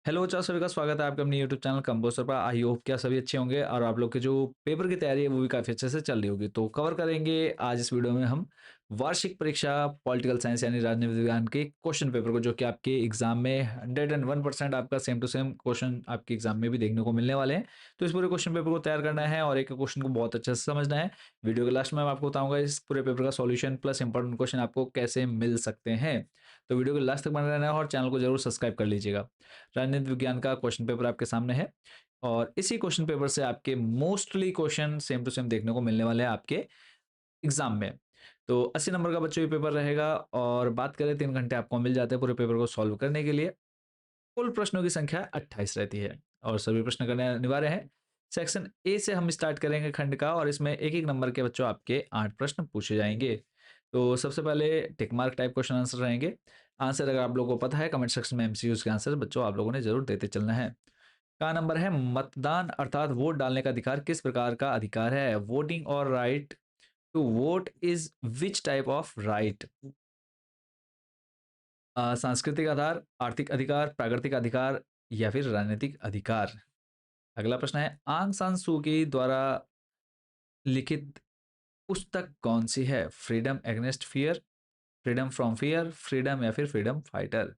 Hello बच्चों, सभी का स्वागत है आपके अपने यूट्यूब चैनल कंपोस्टर पर। आई होप क्या सभी अच्छे होंगे और आप लोग के जो पेपर की तैयारी है वो भी काफ़ी अच्छे से चल रही होगी। तो कवर करेंगे आज इस वीडियो में हम वार्षिक परीक्षा पॉलिटिकल साइंस यानी राजनीति विज्ञान के क्वेश्चन पेपर को, जो कि आपके एग्जाम में 101% आपका सेम टू सेम क्वेश्चन आपके एग्जाम में भी देखने को मिलने वाले हैं। तो इस पूरे क्वेश्चन पेपर को तैयार करना है और एक क्वेश्चन को बहुत अच्छे से समझना है। वीडियो के लास्ट में मैं आपको बताऊंगा इस पूरे पेपर का सॉल्यूशन प्लस इंपॉर्टेंट क्वेश्चन आपको कैसे मिल सकते हैं। तो वीडियो के लास्ट तक बने रहना है और चैनल को जरूर सब्सक्राइब कर लीजिएगा। राजनीति विज्ञान का क्वेश्चन पेपर आपके सामने है और इसी क्वेश्चन पेपर से आपके mostly question same to same देखने को मिलने वाले हैं आपके एग्जाम में। तो 80 नंबर का बच्चों ये पेपर रहेगा और बात करें 3 घंटे आपको मिल जाते हैं पूरे पेपर को सॉल्व करने के लिए। कुल प्रश्नों की संख्या 28 रहती है और सभी प्रश्न करने अनिवार्य है। सेक्शन ए से हम स्टार्ट करेंगे खंड का और इसमें एक एक नंबर के बच्चों आपके 8 प्रश्न पूछे जाएंगे। तो सबसे पहले tick mark type question answer रहेंगे। आंसर अगर आप लोगों को पता है कमेंट सेक्शन में एमसीक्यूज के आंसर बच्चों आप लोगों ने जरूर देते चलना है। का नंबर है मतदान अर्थात वोट डालने का अधिकार किस प्रकार का अधिकार है? वोटिंग और right to vote is which type of right? सांस्कृतिक आधार, आर्थिक अधिकार, प्राकृतिक अधिकार या फिर राजनीतिक अधिकार? अगला प्रश्न है आंग सान सू की द्वारा लिखित पुस्तक कौन सी है? Freedom against fear, freedom from fear, freedom या फिर फ्रीडम फाइटर?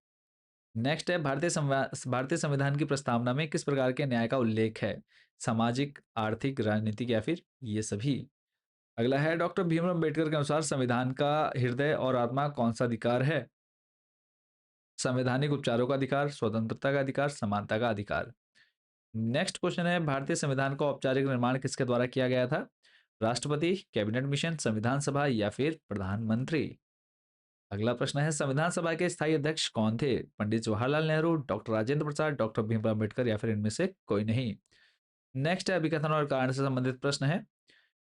नेक्स्ट है भारतीय संविधान की प्रस्तावना में किस प्रकार के न्याय का उल्लेख है? सामाजिक, आर्थिक, राजनीतिक या फिर ये सभी? अगला है डॉक्टर भीमराव अम्बेडकर के अनुसार संविधान का हृदय और आत्मा कौन सा अधिकार है? संवैधानिक उपचारों का अधिकार, स्वतंत्रता का अधिकार, समानता का अधिकार? नेक्स्ट क्वेश्चन है भारतीय संविधान का औपचारिक निर्माण किसके द्वारा किया गया था? राष्ट्रपति, कैबिनेट मिशन, संविधान सभा या फिर प्रधानमंत्री? अगला प्रश्न है संविधान सभा के स्थायी अध्यक्ष कौन थे? पंडित जवाहरलाल नेहरू, डॉक्टर राजेंद्र प्रसाद, डॉक्टर भीमराव अम्बेडकर या फिर इनमें से कोई नहीं? नेक्स्ट है अभिकथन और कारण से संबंधित प्रश्न है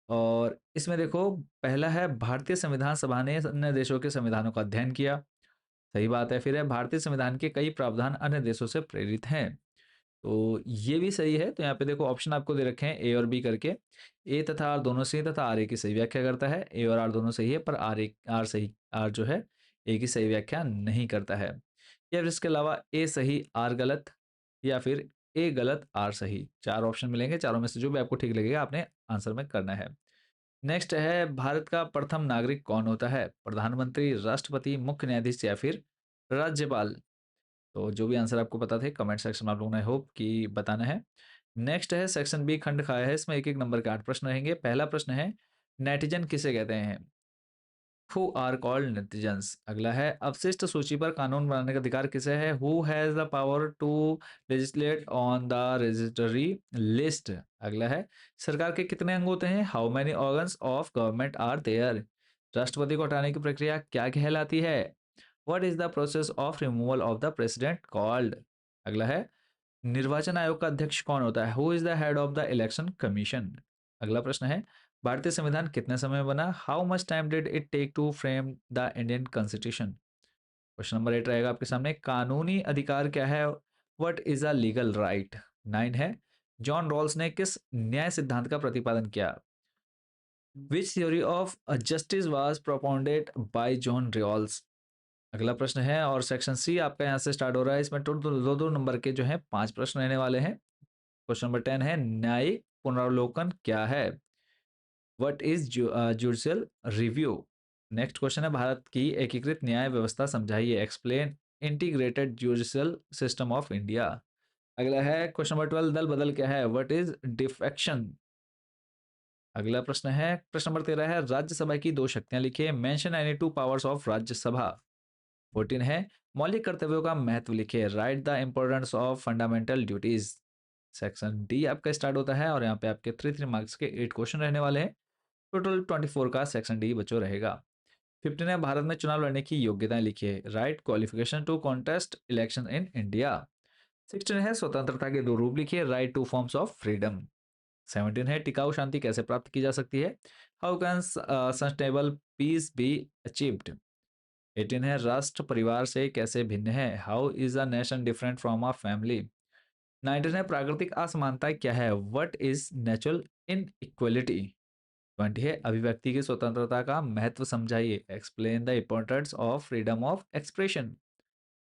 और इसमें देखो पहला है भारतीय संविधान सभा ने अन्य देशों के संविधानों का अध्ययन किया। सही बात है। फिर है भारतीय संविधान के कई प्रावधान अन्य देशों से प्रेरित हैं। तो ये भी सही है। तो यहाँ पे देखो ऑप्शन आपको दे रखे हैं ए और बी करके। ए तथा आर दोनों सही तथा आर ए की सही व्याख्या करता है। ए और आर दोनों सही है पर आर जो है ए की सही व्याख्या नहीं करता है। या फिर इसके अलावा ए सही आर गलत या फिर ए गलत आर सही। 4 ऑप्शन मिलेंगे, चारों में से जो भी आपको ठीक लगेगा आपने आंसर में करना है। नेक्स्ट है भारत का प्रथम नागरिक कौन होता है? प्रधानमंत्री, राष्ट्रपति, मुख्य न्यायाधीश या फिर राज्यपाल? तो जो भी आंसर आपको पता थे कमेंट सेक्शन में आप लोगों ने होप कि बताना है। नेक्स्ट है सेक्शन बी खंड खाया है, इसमें एक एक नंबर के 8 प्रश्न रहेंगे। पहला प्रश्न है नेटिजन किसे कहते हैं? Who are called netizens. अगला है अवशिष्ट सूची पर कानून बनाने का अधिकार किसे है? Who has the power to legislate on the registry list? अगला है सरकार के कितने अंग होते हैं? How many organs of government are there? राष्ट्रपति को हटाने की प्रक्रिया क्या कहलाती है? What is the process of removal of the president called? अगला है निर्वाचन आयोग का अध्यक्ष कौन होता है? Who is the head of the election commission? अगला प्रश्न है भारतीय संविधान कितने समय में बना? How much time did it take to frame the Indian constitution? Question number 8 रहेगा आपके सामने कानूनी अधिकार क्या है? What is a legal right? 9 है जॉन रॉल्स ने किस न्याय सिद्धांत का प्रतिपादन किया? Which theory of justice was propounded by John Rawls? अगला प्रश्न है और सेक्शन सी आपका यहाँ से स्टार्ट हो रहा है। इसमें टोटल दो दो नंबर के जो है 5 प्रश्न रहने वाले हैं। क्वेश्चन नंबर 10 है न्यायिक पुनरावलोकन क्या है? What is judicial review? Next question है भारत की एकीकृत न्याय व्यवस्था समझाइए। Explain integrated judicial system of India. अगला है क्वेश्चन नंबर 12 दल बदल क्या है? What is defection? अगला प्रश्न है प्रश्न नंबर 13 है राज्यसभा की 2 शक्तियां लिखिए। Mention any 2 powers of Rajya Sabha. 14 है मौलिक कर्तव्यों का महत्व लिखिए। Right the importance of fundamental duties. Section D आपका स्टार्ट होता है और यहाँ पे आपके 3 मार्क्स के 8 क्वेश्चन रहने वाले हैं। टोटल 24 का सेक्शन डी बच्चों रहेगा। 15 है भारत में चुनाव लड़ने की योग्यताएं लिखिए। Write qualification to contest election in India. 16 है स्वतंत्रता के 2 रूप लिखिए। Write two forms of freedom. 17 है टिकाऊ शांति कैसे प्राप्त की जा सकती है? How can sustainable peace be achieved? 18 है राष्ट्र परिवार से कैसे भिन्न है? How is a nation different from a family? 19 है प्राकृतिक असमानता क्या है? What is natural inequality? 20 है अभिव्यक्ति की स्वतंत्रता का महत्व समझाइए। Explain the importance of freedom of expression.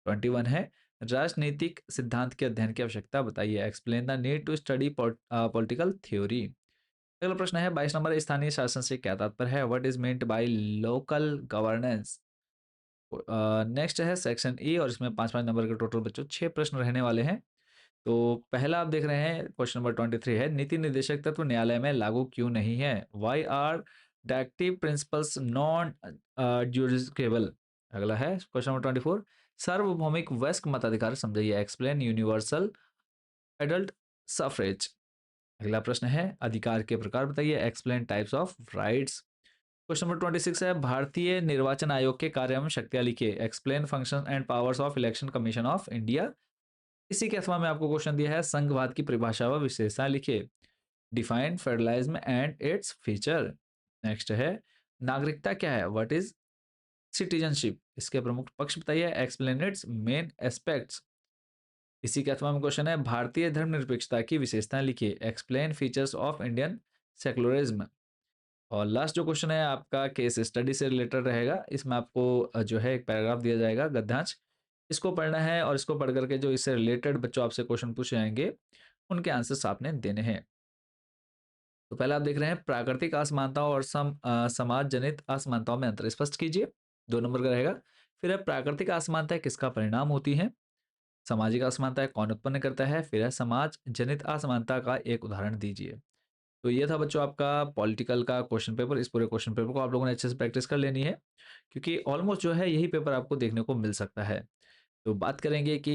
21 है राजनीतिक सिद्धांत के अध्ययन की आवश्यकता बताइए। Explain the need to study political theory. अगला प्रश्न है 22 नंबर, स्थानीय शासन से क्या तात्पर्य है। What is meant by local governance. Next है सेक्शन ई और इसमें 5-5 नंबर के टोटल बच्चों 6 प्रश्न रहने वाले हैं। तो पहला आप देख रहे हैं क्वेश्चन नंबर 23 है, नीति निर्देशक तत्व न्यायालय में लागू क्यों नहीं है। Why are directive principles non justiciable. अगला है क्वेश्चन नंबर 24, सार्वभौमिक वयस्क मताधिकार समझाइए। Explain universal adult suffrage. अगला प्रश्न है अधिकार के प्रकार बताइए। Explain types of rights. Question number 26 है भारतीय निर्वाचन आयोग के कार्य एवं शक्तियां लिखिए। Explain function and powers of election commission of India. इसी के अथवा में आपको क्वेश्चन दिया है संघवाद की परिभाषा व विशेषता लिखिए। Define federalism and its feature. Next है नागरिकता क्या है। What is citizenship. इसके प्रमुख पक्ष बताइए। Explain it's main aspects. इसी के अथवा में क्वेश्चन है भारतीय धर्मनिरपेक्षता की विशेषताएं लिखिए। Explain features of Indian secularism. और लास्ट जो क्वेश्चन है आपका केस स्टडी से रिलेटेड रहेगा। इसमें आपको जो है एक पैराग्राफ दिया जाएगा गद्यांश, इसको पढ़ना है और इसको पढ़ करके जो इससे रिलेटेड बच्चों आपसे क्वेश्चन पूछे जाएंगे उनके आंसर्स आपने देने हैं। तो पहले आप देख रहे हैं प्राकृतिक असमानताओं और समाज जनित असमानताओं में अंतर स्पष्ट कीजिए। 2 नंबर का रहेगा। फिर है प्राकृतिक असमानताएं किसका परिणाम होती हैं। सामाजिक असमानताएं कौन उत्पन्न करता है। फिर है समाज जनित असमानता का एक उदाहरण दीजिए। तो ये था बच्चों आपका पॉलिटिकल का क्वेश्चन पेपर। इस पूरे क्वेश्चन पेपर को आप लोगों ने अच्छे से प्रैक्टिस कर लेनी है, क्योंकि ऑलमोस्ट जो है यही पेपर आपको देखने को मिल सकता है। तो बात करेंगे कि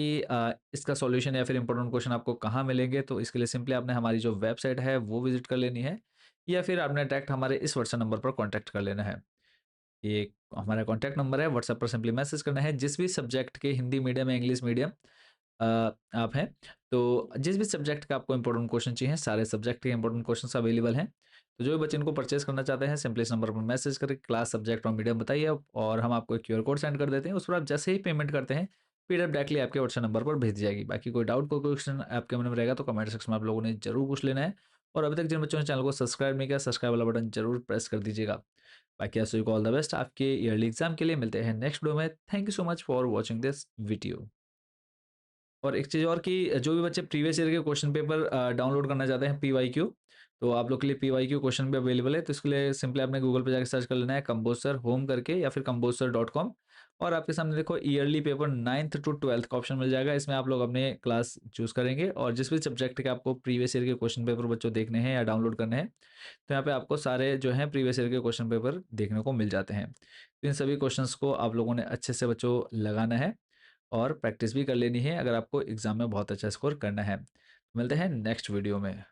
इसका सॉल्यूशन या फिर इंपॉर्टेंट क्वेश्चन आपको कहाँ मिलेंगे, तो इसके लिए सिंपली आपने हमारी जो वेबसाइट है वो विजिट कर लेनी है, या फिर आपने डायरेक्ट हमारे इस व्हाट्सएप नंबर पर कॉन्टैक्ट कर लेना है। ये हमारा कॉन्टैक्ट नंबर है, व्हाट्सएप पर सिंपली मैसेज करना है। जिस भी सब्जेक्ट के हिंदी मीडियम या इंग्लिश मीडियम अ, आप हैं, तो जिस भी सब्जेक्ट का आपको इंपॉर्टेंट क्वेश्चन चाहिए, सारे सब्जेक्ट के इंपॉर्टेंट क्वेश्चन अवेलेबल हैं। तो जो भी बच्चे इनको परचेज करना चाहते हैं सिंपली इस नंबर पर मैसेज करके क्लास सब्जेक्ट और मीडियम बताइए, और हम आपको एक क्यूआर कोड सेंड कर देते हैं। उस पर आप जैसे ही पेमेंट करते हैं पीडीएफ डायरेक्टली आपके व्हाट्सएप नंबर पर भेज दी जाएगी। बाकी कोई डाउट कोई क्वेश्चन आपके मन में रहेगा तो कमेंट सेक्शन में आप लोगों ने जरूर पूछ लेना है। और अभी तक जिन बच्चों ने चैनल को सब्सक्राइब नहीं किया, सब्सक्राइब वाला बटन जरूर प्रेस कर दीजिएगा। बाकी आप सभी को ऑल द बेस्ट आपके ईयरली एग्जाम के लिए। मिलते हैं नेक्स्ट वीडियो में। Thank you so much for watching this video. और एक चीज़ और कि जो भी बच्चे प्रीवियस ईयर के क्वेश्चन पेपर डाउनलोड करना चाहते हैं पीवाईक्यू, तो आप लोग के लिए पीवाईक्यू क्वेश्चन भी अवेलेबल है। तो इसके लिए सिंपली आपने गूगल पे जाकर सर्च कर लेना है कंपोजर होम करके, या फिर composer.com, और आपके सामने देखो yearly paper 9th to 12th का ऑप्शन मिल जाएगा। इसमें आप लोग अपने क्लास चूज करेंगे, और जिस भी सब्जेक्ट के आपको प्रीवियस ईयर के क्वेश्चन पेपर बच्चों देखने हैं या डाउनलोड करने हैं, तो यहाँ पे आपको सारे जो है प्रीवियस ईयर के क्वेश्चन पेपर देखने को मिल जाते हैं। तो इन सभी क्वेश्चंस को आप लोगों ने अच्छे से बच्चों लगाना है, और प्रैक्टिस भी कर लेनी है अगर आपको एग्जाम में बहुत अच्छा स्कोर करना है। मिलते हैं नेक्स्ट वीडियो में।